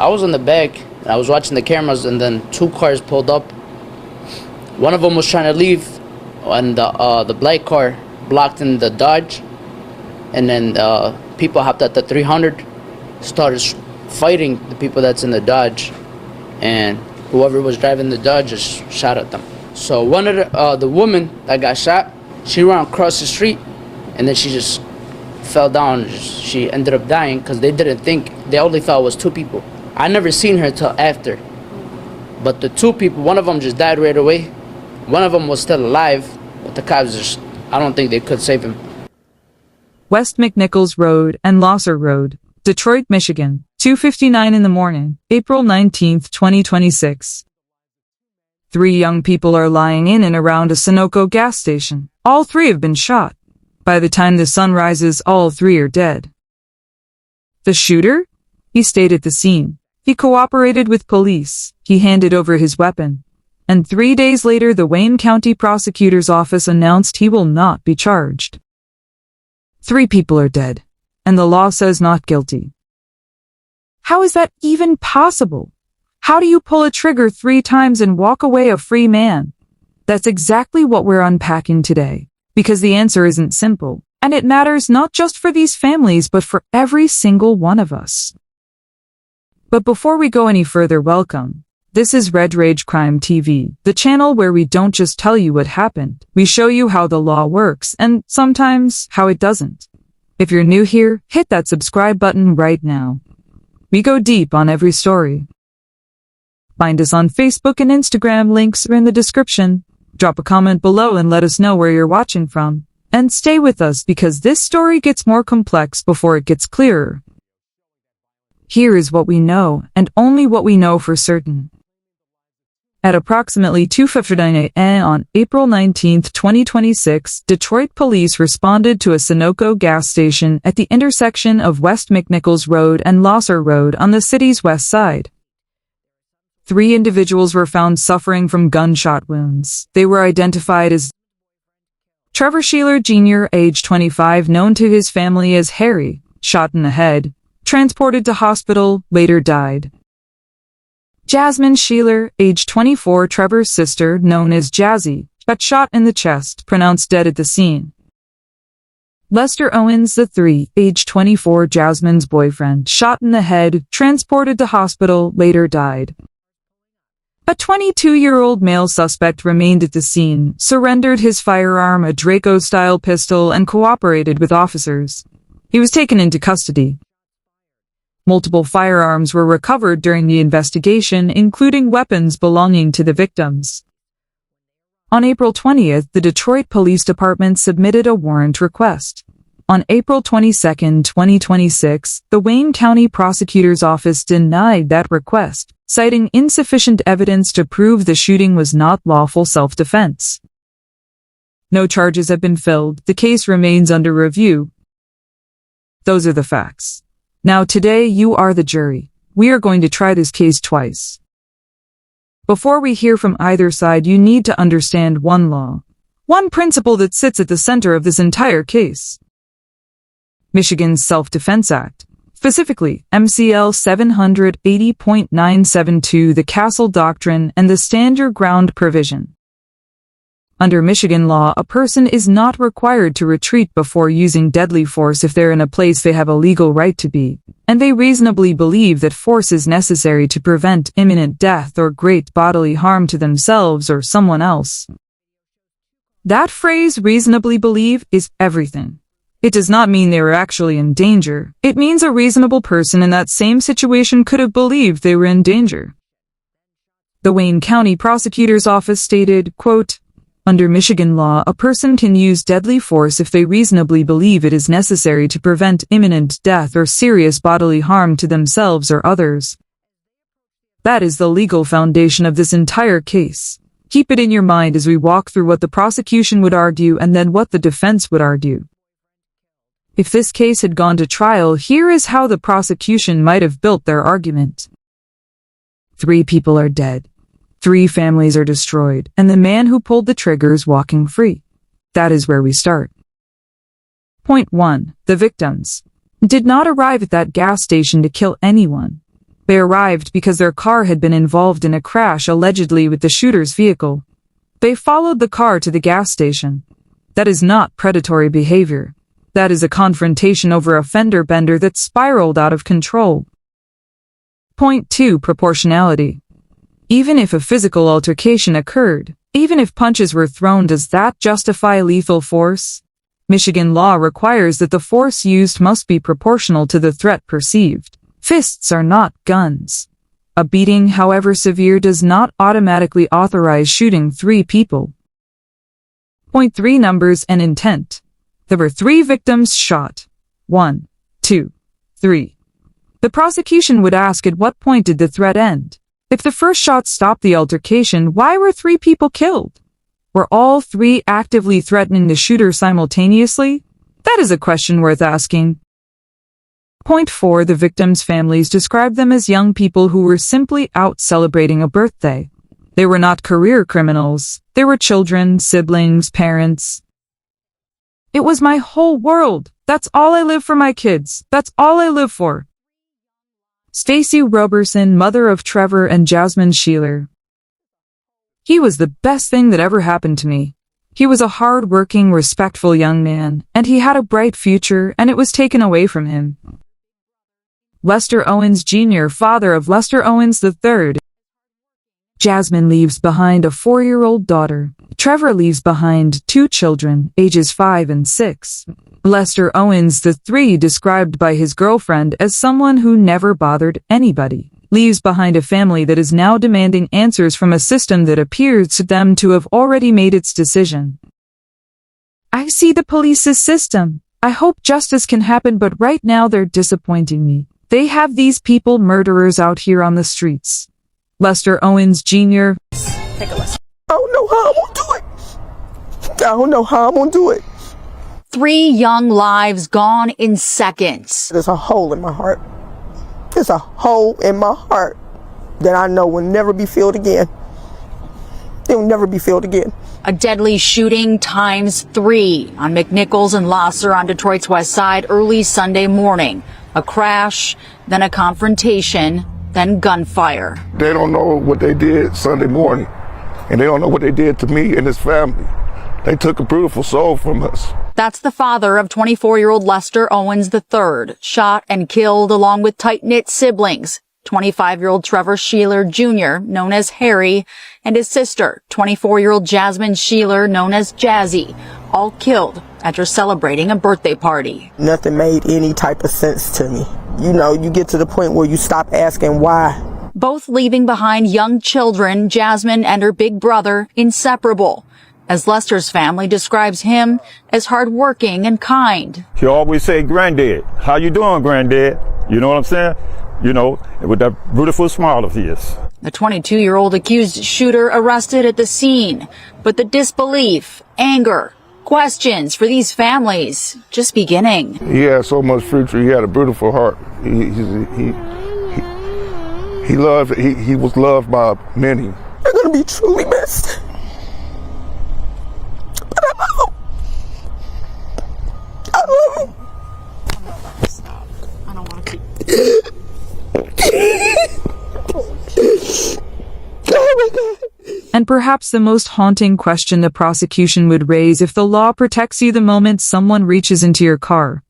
I was in the back, and I was watching the cameras, and then two cars pulled up. One of them was trying to leave, and the black car blocked in the Dodge, and then people hopped at the 300, started fighting the people that's in the Dodge, and whoever was driving the Dodge just shot at them. So one of the woman that got shot, she ran across the street, and then she just fell down. She ended up dying because they only thought it was two people. I never seen her till after. But the two people, one of them just died right away. One of them was still alive, but the cops I don't think they could save him. West McNichols Road and Losser Road, Detroit, Michigan, 2:59 in the morning, April 19th, 2026. Three young people are lying in and around a Sunoco gas station. All three have been shot. By the time the sun rises, all three are dead. The shooter? He stayed at the scene. He cooperated with police. He handed over his weapon. And 3 days later, the Wayne County Prosecutor's Office announced he will not be charged. 3 people are dead, and the law says not guilty. How is that even possible? How do you pull a trigger 3 times and walk away a free man? That's exactly what we're unpacking today, because the answer isn't simple, and it matters not just for these families, but for every single one of us. But before we go any further, welcome. This is RedRage Crime TV, the channel where we don't just tell you what happened, we show you how the law works, and sometimes how it doesn't. If you're new here, hit that subscribe button right now. We go deep on every story. Find us on Facebook and Instagram, links are in the description. Drop a comment below and let us know where you're watching from. And stay with us because this story gets more complex before it gets clearer. Here is what we know, and only what we know for certain. At approximately 2:59 a.m. on April 19, 2026, Detroit police responded to a Sunoco gas station at the intersection of West McNichols Road and Losser Road on the city's west side. 3 individuals were found suffering from gunshot wounds. They were identified as Trevor Sheeler Jr., age 25, known to his family as Harry, shot in the head, transported to hospital, later died. Jasmine Sheeler, age 24, Trevor's sister, known as Jazzy, got shot in the chest, pronounced dead at the scene. Lester Owens III, age 24, Jasmine's boyfriend, shot in the head, transported to hospital, later died. A 22-year-old male suspect remained at the scene, surrendered his firearm, a Draco-style pistol, and cooperated with officers. He was taken into custody. Multiple firearms were recovered during the investigation, including weapons belonging to the victims. On April 20th, the Detroit Police Department submitted a warrant request. On April 22, 2026, the Wayne County Prosecutor's Office denied that request, citing insufficient evidence to prove the shooting was not lawful self-defense. No charges have been filed. The case remains under review. Those are the facts. Now today you are the jury. We are going to try this case twice. Before we hear from either side, you need to understand one law, one principle that sits at the center of this entire case. Michigan's Self-Defense Act, specifically MCL 780.972, the Castle Doctrine, and the Stand Your Ground provision. Under Michigan law, a person is not required to retreat before using deadly force if they're in a place they have a legal right to be, and they reasonably believe that force is necessary to prevent imminent death or great bodily harm to themselves or someone else. That phrase, reasonably believe, is everything. It does not mean they were actually in danger. It means a reasonable person in that same situation could have believed they were in danger. The Wayne County Prosecutor's Office stated, quote, "Under Michigan law, a person can use deadly force if they reasonably believe it is necessary to prevent imminent death or serious bodily harm to themselves or others." That is the legal foundation of this entire case. Keep it in your mind as we walk through what the prosecution would argue and then what the defense would argue. If this case had gone to trial, here is how the prosecution might have built their argument. 3 people are dead. 3 families are destroyed, and the man who pulled the trigger is walking free. That is where we start. Point 1. The victims did not arrive at that gas station to kill anyone. They arrived because their car had been involved in a crash allegedly with the shooter's vehicle. They followed the car to the gas station. That is not predatory behavior. That is a confrontation over a fender bender that spiraled out of control. Point 2. Proportionality. Even if a physical altercation occurred, even if punches were thrown, does that justify lethal force? Michigan law requires that the force used must be proportional to the threat perceived. Fists are not guns. A beating, however severe, does not automatically authorize shooting 3 people. Point 3. Numbers and intent. There were 3 victims shot. 1, 2, 3. The prosecution would ask, at what point did the threat end? If the first shot stopped the altercation, why were 3 people killed? Were all 3 actively threatening the shooter simultaneously? That is a question worth asking. Point 4. The victims' families described them as young people who were simply out celebrating a birthday. They were not career criminals. They were children, siblings, parents. It was my whole world. That's all I live for, my kids. That's all I live for. Stacy Roberson, mother of Trevor and Jasmine Sheeler. He was the best thing that ever happened to me. He was a hard-working, respectful young man, and he had a bright future, and it was taken away from him. Lester Owens Jr., father of Lester Owens III. Jasmine leaves behind a 4-year-old daughter. Trevor leaves behind 2 children, ages 5 and 6. Lester Owens III, described by his girlfriend as someone who never bothered anybody, leaves behind a family that is now demanding answers from a system that appears to them to have already made its decision. I see the police's system. I hope justice can happen, but right now they're disappointing me. They have these people murderers out here on the streets. Lester Owens Jr. Take a listen. I don't know how I'm gonna do it. I don't know how I'm gonna do it. 3 young lives gone in seconds. There's a hole in my heart. There's a hole in my heart that I know will never be filled again. It will never be filled again. A deadly shooting times 3 on McNichols and Lasser on Detroit's West Side early Sunday morning. A crash, then a confrontation, then gunfire. They don't know what they did Sunday morning, and they don't know what they did to me and his family. They took a beautiful soul from us. That's the father of 24-year-old Lester Owens III, shot and killed along with tight-knit siblings. 25-year-old Trevor Sheeler Jr., known as Harry, and his sister, 24-year-old Jasmine Sheeler, known as Jazzy, all killed after celebrating a birthday party. Nothing made any type of sense to me. You know, you get to the point where you stop asking why. Both leaving behind young children, Jasmine and her big brother, inseparable. As Lester's family describes him as hardworking and kind. He always say, "Granddad, how you doing, Granddad?" You know what I'm saying? You know, with that beautiful smile of his. The 22-year-old accused shooter arrested at the scene, but the disbelief, anger, questions for these families just beginning. He had so much future. He had a beautiful heart. He was loved by many. They're gonna be truly missed. But I love him. I love him. Stop. I don't want to keep. And perhaps the most haunting question the prosecution would raise: if the law protects you the moment someone reaches into your car,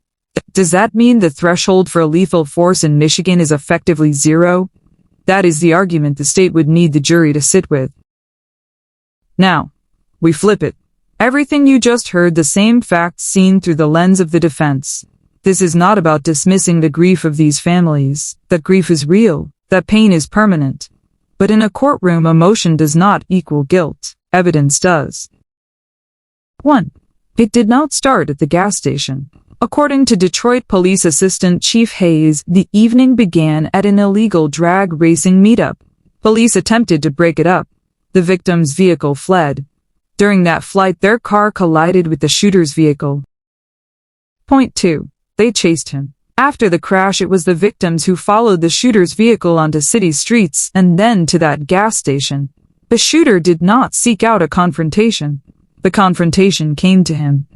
does that mean the threshold for lethal force in Michigan is effectively 0? That is the argument the state would need the jury to sit with. Now, we flip it. Everything you just heard, the same facts seen through the lens of the defense. This is not about dismissing the grief of these families. That grief is real. That pain is permanent. But in a courtroom, emotion does not equal guilt. Evidence does. 1. It did not start at the gas station. According to Detroit Police Assistant Chief Hayes, the evening began at an illegal drag racing meetup. Police attempted to break it up. The victim's vehicle fled. During that flight, their car collided with the shooter's vehicle. Point 2. They chased him. After the crash, it was the victims who followed the shooter's vehicle onto city streets and then to that gas station. The shooter did not seek out a confrontation. The confrontation came to him.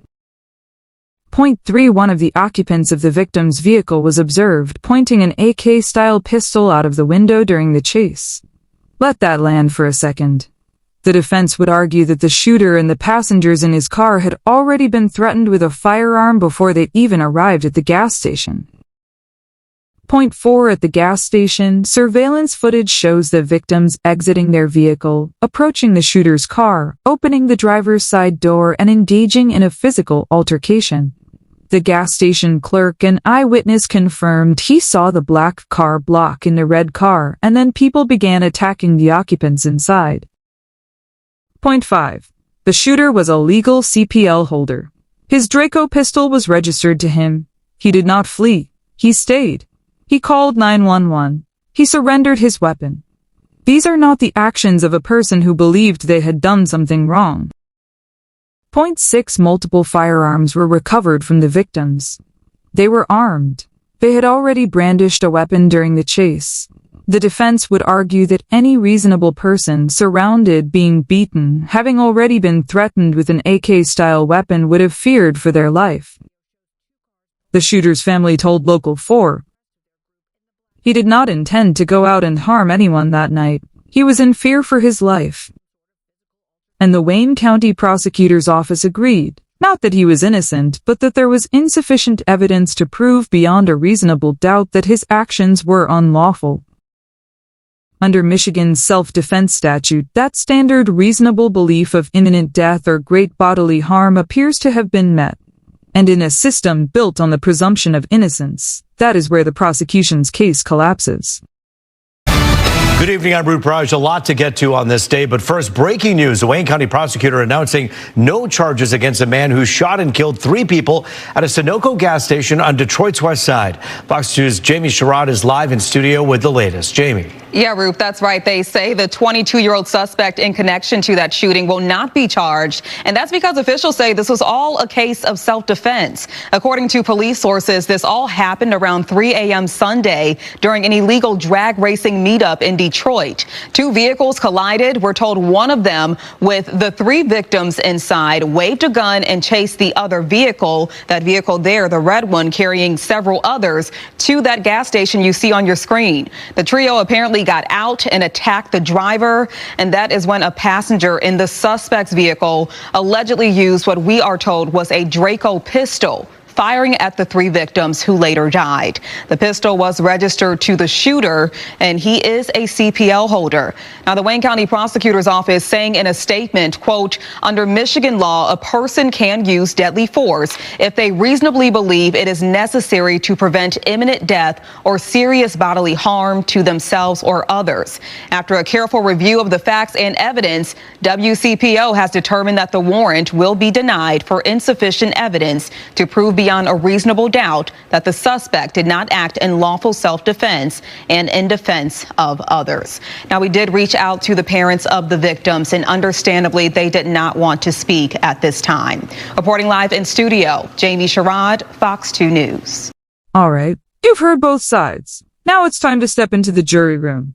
Point 3. One of the occupants of the victim's vehicle was observed pointing an AK-style pistol out of the window during the chase. Let that land for a second. The defense would argue that the shooter and the passengers in his car had already been threatened with a firearm before they even arrived at the gas station. Point 4. At the gas station, surveillance footage shows the victims exiting their vehicle, approaching the shooter's car, opening the driver's side door, and engaging in a physical altercation. The gas station clerk and eyewitness confirmed he saw the black car block in the red car, and then people began attacking the occupants inside. Point 5. The shooter was a legal CPL holder. His Draco pistol was registered to him. He did not flee. He stayed. He called 911. He surrendered his weapon. These are not the actions of a person who believed they had done something wrong. Point 6. Multiple firearms were recovered from the victims. They were armed. They had already brandished a weapon during the chase. The defense would argue that any reasonable person surrounded, being beaten, having already been threatened with an AK-style weapon would have feared for their life. The shooter's family told Local 4 he did not intend to go out and harm anyone that night. He was in fear for his life. And the Wayne County Prosecutor's Office agreed, not that he was innocent, but that there was insufficient evidence to prove beyond a reasonable doubt that his actions were unlawful. Under Michigan's self-defense statute, that standard reasonable belief of imminent death or great bodily harm appears to have been met. And in a system built on the presumption of innocence, that is where the prosecution's case collapses. Good evening, I'm RedRage. A lot to get to on this day, but first, breaking news. The Wayne County prosecutor announcing no charges against a man who shot and killed 3 people at a Sunoco gas station on Detroit's west side. Fox 2's Jamie Sherrod is live in studio with the latest. Jamie. Yeah, Ruth, that's right. They say the 22-year-old suspect in connection to that shooting will not be charged. And that's because officials say this was all a case of self-defense. According to police sources, this all happened around 3 a.m. Sunday during an illegal drag racing meetup in Detroit. 2 vehicles collided. We're told one of them, with the 3 victims inside, waved a gun and chased the other vehicle. That vehicle there, the red one, carrying several others, to that gas station you see on your screen. The trio apparently got out and attacked the driver, and that is when a passenger in the suspect's vehicle allegedly used what we are told was a Draco pistol, firing at the 3 victims who later died. The pistol was registered to the shooter, and he is a CPL holder. Now, the Wayne County Prosecutor's Office saying in a statement, quote, under Michigan law, a person can use deadly force if they reasonably believe it is necessary to prevent imminent death or serious bodily harm to themselves or others. After a careful review of the facts and evidence, WCPO has determined that the warrant will be denied for insufficient evidence to prove beyond a reasonable doubt that the suspect did not act in lawful self-defense and in defense of others. Now, we did reach out to the parents of the victims, and understandably, they did not want to speak at this time. Reporting live in studio, Jamie Sherrod, Fox 2 News. All right, you've heard both sides. Now it's time to step into the jury room.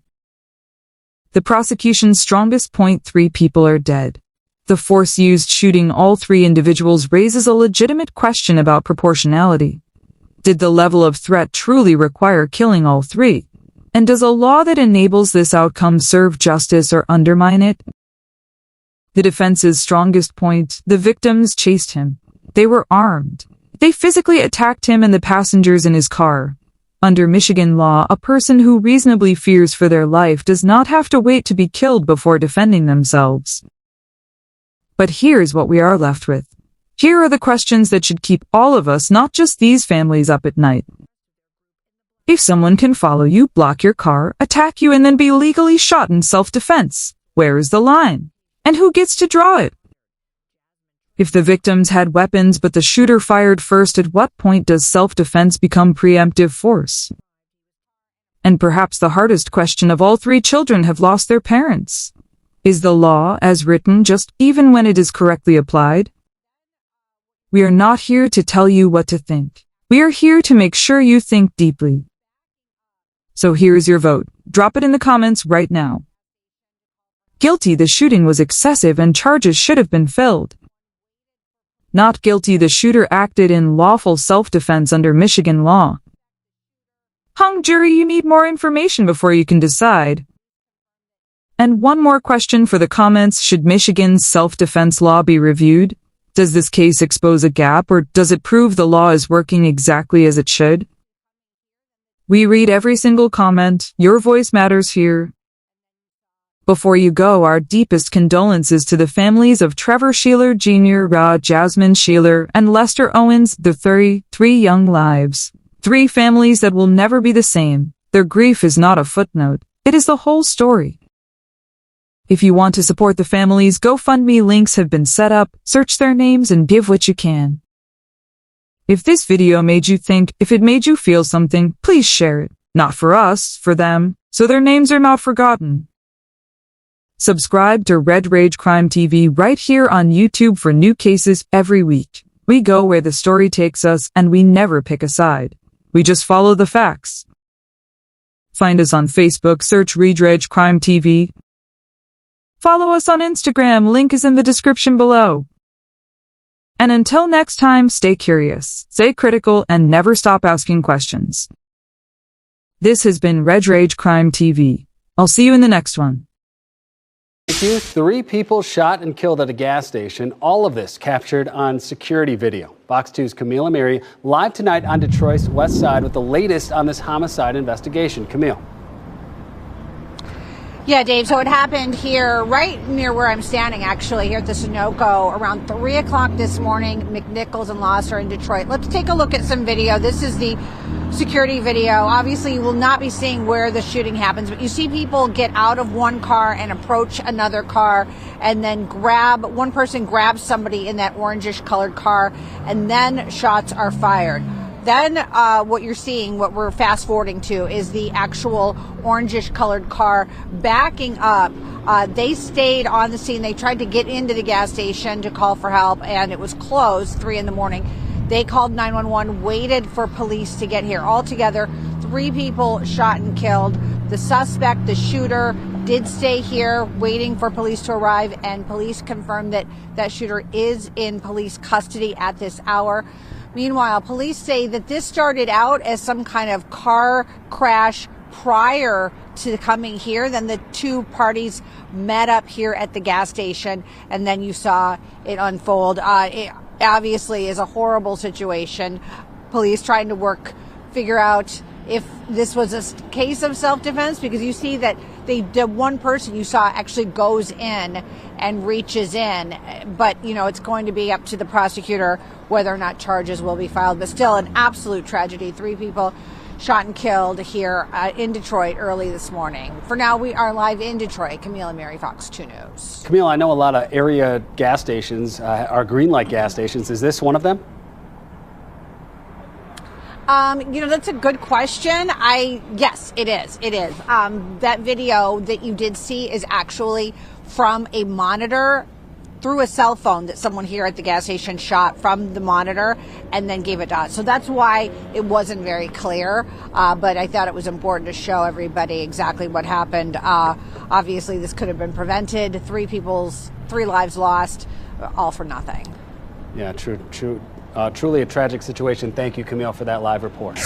The prosecution's strongest point: 3 people are dead. The force used shooting all 3 individuals raises a legitimate question about proportionality. Did the level of threat truly require killing all 3? And does a law that enables this outcome serve justice or undermine it? The defense's strongest point: the victims chased him. They were armed. They physically attacked him and the passengers in his car. Under Michigan law, a person who reasonably fears for their life does not have to wait to be killed before defending themselves. But here's what we are left with. Here are the questions that should keep all of us, not just these families, up at night. If someone can follow you, block your car, attack you, and then be legally shot in self-defense, where is the line? And who gets to draw it? If the victims had weapons but the shooter fired first, at what point does self-defense become preemptive force? And perhaps the hardest question of all: 3 children have lost their parents. Is the law, as written, just even when it is correctly applied? We are not here to tell you what to think. We are here to make sure you think deeply. So here's your vote. Drop it in the comments right now. Guilty: the shooting was excessive and charges should have been filled. Not guilty. The shooter acted in lawful self-defense under Michigan law. Hung jury, you need more information before you can decide. And one more question for the comments. Should Michigan's self-defense law be reviewed? Does this case expose a gap, or does it prove the law is working exactly as it should? We read every single comment. Your voice matters here. Before you go, our deepest condolences to the families of Trevor Sheeler Jr., Jasmine Sheeler, and Lester Owens, the 33 young lives. 3 families that will never be the same. Their grief is not a footnote. It is the whole story. If you want to support the families, GoFundMe links have been set up. Search their names and give what you can. If this video made you think, if it made you feel something, please share it. Not for us, for them, so their names are not forgotten. Subscribe to RedRage Crime TV right here on YouTube for new cases every week. We go where the story takes us, and we never pick a side. We just follow the facts. Find us on Facebook, search RedRage Crime TV. Follow us on Instagram, link is in the description below. And until next time, stay curious, stay critical, and never stop asking questions. This has been RedRage Crime TV. I'll see you in the next one. Thank you. 3 people shot and killed at a gas station. All of this captured on security video. Fox 2's Camille and Mary live tonight on Detroit's West Side with the latest on this homicide investigation. Camille. Yeah, Dave, so it happened here right near where I'm standing, actually, here at the Sunoco around 3 o'clock this morning, McNichols and Losser in Detroit. Let's take a look at some video. This is the security video. Obviously, you will not be seeing where the shooting happens, but you see people get out of one car and approach another car and then one person grabs somebody in that orangish colored car, and then shots are fired. Then what you're seeing, what we're fast forwarding to, is the actual orangish colored car backing up. They stayed on the scene. They tried to get into the gas station to call for help, and it was closed, 3 in the morning. They called 911, waited for police to get here. Altogether, 3 people shot and killed. The suspect, the shooter, did stay here waiting for police to arrive, and police confirmed that that shooter is in police custody at this hour. Meanwhile, police say that this started out as some kind of car crash prior to coming here. Then the 2 parties met up here at the gas station, and then you saw it unfold. It obviously is a horrible situation. Police trying to figure out if this was a case of self-defense, because you see that the one person you saw actually goes in and reaches in, but it's going to be up to the prosecutor whether or not charges will be filed. But still, an absolute tragedy. 3 people shot and killed here in Detroit early this morning. For now, we are live in Detroit. Camille and Mary, Fox 2 News. Camille, I know a lot of area gas stations are green light gas stations. Is this one of them? That's a good question. Yes, it is. It is. That video that you did see is actually from a monitor through a cell phone that someone here at the gas station shot from the monitor and then gave it to us. So that's why it wasn't very clear. But I thought it was important to show everybody exactly what happened. Obviously, this could have been prevented. 3 lives lost, all for nothing. Yeah, true. Truly a tragic situation. Thank you, Camille, for that live report.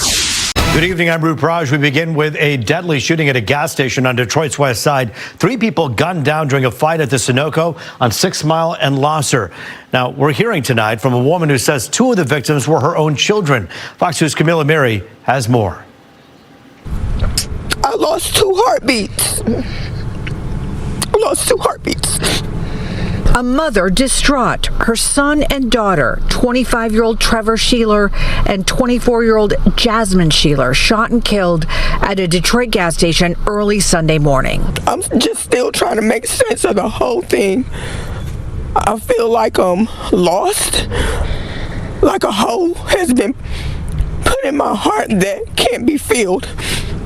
Good evening, I'm RedRage. We begin with a deadly shooting at a gas station on Detroit's West Side. 3 people gunned down during a fight at the Sunoco on 6 Mile and Losser. Now, we're hearing tonight from a woman who says 2 of the victims were her own children. Fox 2's Camille and Mary has more. I lost 2 heartbeats. A mother distraught. Her son and daughter, 25-year-old Trevor Sheeler and 24-year-old Jasmine Sheeler, shot and killed at a Detroit gas station early Sunday morning. I'm just still trying to make sense of the whole thing. I feel like I'm lost, like a hole has been put in my heart that can't be filled.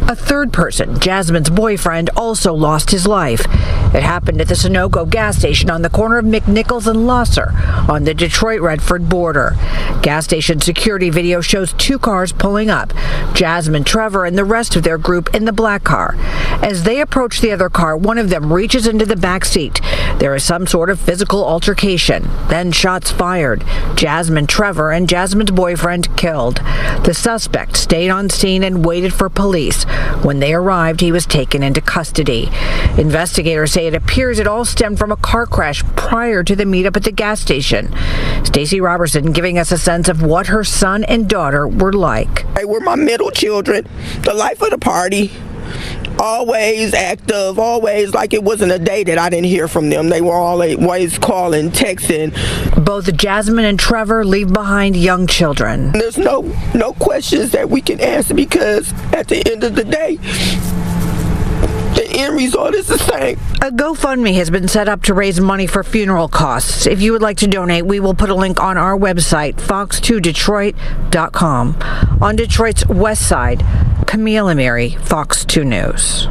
A third person, Jasmine's boyfriend, also lost his life. It happened at the Sunoco gas station on the corner of McNichols and Losser on the Detroit-Redford border. Gas station security video shows 2 cars pulling up, Jasmine, Trevor, and the rest of their group in the black car. As they approach the other car, one of them reaches into the back seat. There is some sort of physical altercation. Then shots fired. Jasmine Trevor and Jasmine's boyfriend killed. The suspect stayed on scene and waited for police. When they arrived, he was taken into custody. Investigators say it appears it all stemmed from a car crash prior to the meetup at the gas station. Stacey Robertson giving us a sense of what her son and daughter were like. They were my middle children, the life of the party. Always active, always like it wasn't a day that I didn't hear from them. They were always calling, texting. Both Jasmine and Trevor leave behind young children. There's no questions that we can answer because at the end of the day, the end result is the same. A GoFundMe has been set up to raise money for funeral costs. If you would like to donate, we will put a link on our website, fox2detroit.com. On Detroit's west side, Camille Amiri, Fox 2 News.